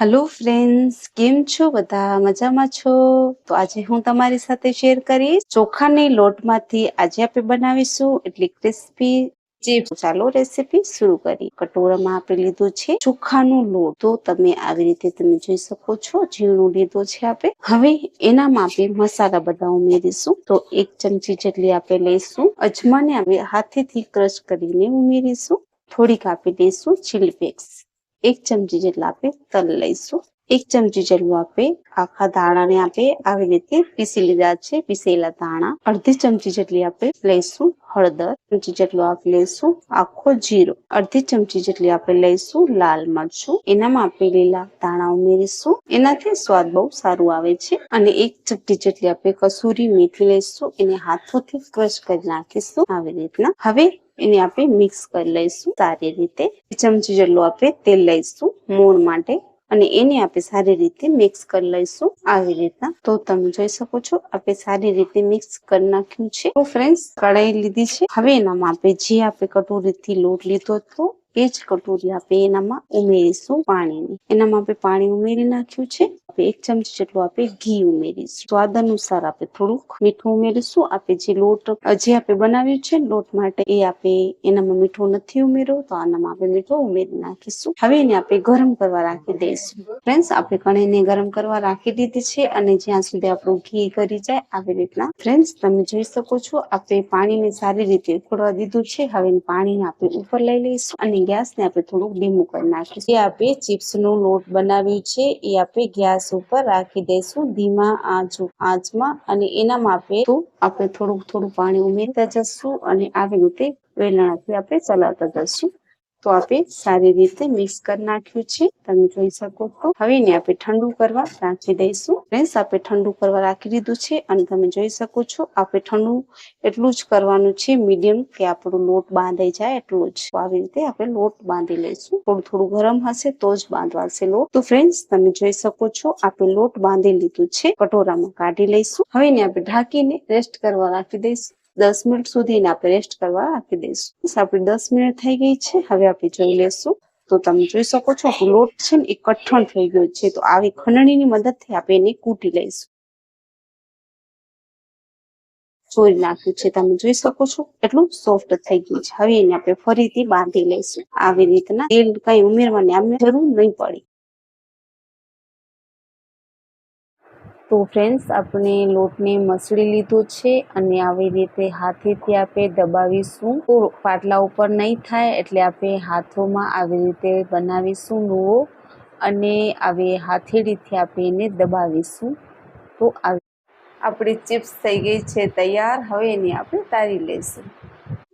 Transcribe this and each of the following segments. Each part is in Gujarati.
હેલો ફ્રેન્ડ્સ, કેમ છો? બધા મજામાં છો? તો આજે હું તમારી સાથે શેર કરીશ ચોખાની લોટમાંથી આજે આપણે બનાવીશું એટલે ક્રિસ્પી ચિપ્સ. ચાલો રેસીપી શરૂ કરી. કટોરામાં આપણે લીધું છે ચોખાનો લોટ. તો તમે આવી રીતે તમે જોઈ શકો છો ઝીણું લીધો છે આપણે. હવે એનામાં આપણે મસાલા બધા ઉમેરીશું. તો 1 ચમચી જેટલી આપણે લઈશું અજમાને આપણે હાથેથી ક્રશ કરીને ઉમેરીશું. થોડીક આપી દઈશું ચીલી ફ્લેક્સ. 1 ચમચી જેટલા આપણે તલ લઈશું. 1 ચમચી જેટલું આપણે આખા દાણાને આપણે આવી રીતે પીસી લીધા છે, પીસેલા દાણા. અડધી ચમચી જેટલી આપણે લઈશું હળદર. ચમચી જેટલું આપણે લઈશું આખો જીરો. અડધી ચમચી જેટલી આપણે લઈશું લાલ મરચું. એનામાં આપણે લીલા દાણા ઉમેરીશું, એનાથી સ્વાદ બહુ સારું આવે છે. અને 1 ચમચી જેટલી આપણે કસૂરી મેથી લઈશું, એને હાથોથી ક્રશ કરી નાખીશું આવી રીતના. હવે એને આપણે મિક્સ કરી લઈશું સારી રીતે. 1 ચમચી જેટલું આપણે તેલ લઈશું મોણ માટે અને એને આપણે સારી રીતે મિક્સ કરી લઈશું આવી રીતના. તો તમે જોઈ શકો છો આપણે સારી રીતે મિક્સ કરી નાખ્યું છે. તો ફ્રેન્ડ્સ, કઢાઈ લીધી છે. હવે એનામાં આપણે જે આપણે કટોરીથી લોટ લીધો હતો એ જ કટોરી આપણે એનામાં ઉમેરીશું પાણીની. એનામાં આપણે પાણી ઉમેરી નાખ્યું છે. 1 ચમચી જેટલું આપણે ઘી ઉમેરીશું. સ્વાદ અનુસાર આપણે થોડુંક મીઠું ઉમેરીશું. આપણે જે લોટ જે આપણે બનાવ્યું છે લોટ માટે એ આપણે એનામાં મીઠું નથી ઉમેર્યું, તો આનામાં આપણે મીઠું ઉમેરી નાખીશું. હવે એને આપણે ગરમ કરવા રાખી દઈશું. ફ્રેન્ડ્સ, આપણે કઢાઈને ગરમ કરવા રાખી દીધી છે અને જ્યાં સુધી આપણું ઘી કરી જાય આવી રીતના. ફ્રેન્ડ્સ, તમે જોઈ શકો છો આપણે પાણીને સારી રીતે ઉકળવા દીધું છે. હવે પાણીને આપણે ઉપર લઈ લઈશું અને ગેસને આપણે થોડુંક ધીમું કરી નાખીશું. જે આપણે ચિપ્સનો લોટ બનાવ્યું છે એ આપણે ગેસ ઉપર રાખી દઈશું ધીમા આંચમાં અને એનામાં આપણે થોડું પાણી ઉમેરતા જશું અને આવી રીતે વેલણાથી આપણે ચલાવતા જશું. તો આપણે સારી રીતે મિક્સ કરી નાખ્યું છે, તમે જોઈ શકો છો. હવે એને આપણે ઠંડુ કરવા રાખી દઈશું. ફ્રેન્ડ્સ, આપણે ઠંડુ કરવા રાખી દીધું છે અને તમે જોઈ શકો છો આપણે ઠંડુ એટલું જ કરવાનું છે, મીડિયમ, કે આપણો લોટ બાંધાઈ જાય એટલું જ. તો આવી રીતે આપણે લોટ બાંધી લઈશું. થોડું ગરમ હશે તો જ બાંધવાશે લોટ. તો ફ્રેન્ડ્સ, તમે જોઈ શકો છો આપણે લોટ બાંધી લીધું છે. કટોરામાં કાઢી લઈશું. હવે એને આપણે ઢાંકીને રેસ્ટ કરવા રાખી દઈશું. 10 મિનિટ સુધી એને આપણે રેસ્ટ કરવા રાખી દઈશું. આપણી 10 મિનિટ થઈ ગઈ છે. હવે આપણે જોઈ લેશું. તો તમે જોઈ શકો છો લોટ છે ને એ કઠણ થઈ ગયો છે. તો આવી ખંડણીની મદદથી આપણે એને કૂટી લઈશું. ચોરી નાખ્યું છે, તમે જોઈ શકો છો એટલું સોફ્ટ થઈ ગયું છે. હવે એને આપણે ફરીથી બાંધી લઈશું આવી રીતના. તેલ કઈ ઉમેરવાની આમને જરૂર નહીં પડે. તો ફ્રેન્ડ્સ, આપણે લોટને મસળી લીધો છે અને આવી રીતે હાથેથી આપણે દબાવીશું. તો પાટલા ઉપર નહીં થાય એટલે આપણે હાથોમાં આવી રીતે બનાવીશું લુઓ અને આવી હાથેળીથી આપણે એને દબાવીશું. તો આપણી ચિપ્સ થઈ ગઈ છે તૈયાર. હવે એને આપણે તારી લઈશું.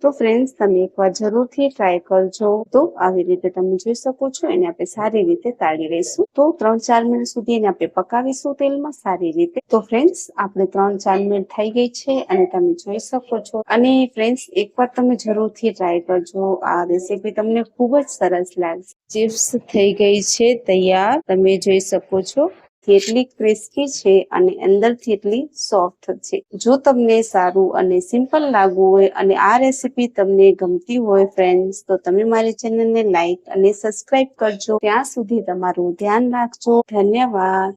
તો ફ્રેન્ડ્સ, તમે એકવાર જરૂરથી ટ્રાય કરજો. તો આવી રીતે તમે જોઈ શકો છો એને આપણે સારી રીતે તાળી લઈશું. તો 3-4 મિનિટ સુધી એને આપણે પકાવીશું તેલમાં સારી રીતે. તો ફ્રેન્ડ્સ, આપણે 3-4 મિનિટ થઈ ગઈ છે અને તમે જોઈ શકો છો. અને ફ્રેન્ડ્સ, એકવાર તમે જરૂરથી ટ્રાય કરજો. આ રેસીપી તમને ખૂબ જ સરસ લાગશે. ચિપ્સ થઈ ગઈ છે તૈયાર, તમે જોઈ શકો છો. એટલી ક્રિસ્પી છે અને અંદરથી એટલી સોફ્ટ છે. જો તમને સારું અને સિમ્પલ લાગવું હોય અને આ રેસીપી તમને ગમતી હોય ફ્રેન્ડ્સ, તો તમે મારી ચેનલને લાઈક અને સબસ્ક્રાઇબ કરજો. ત્યાં સુધી તમારું ધ્યાન રાખજો. ધન્યવાદ.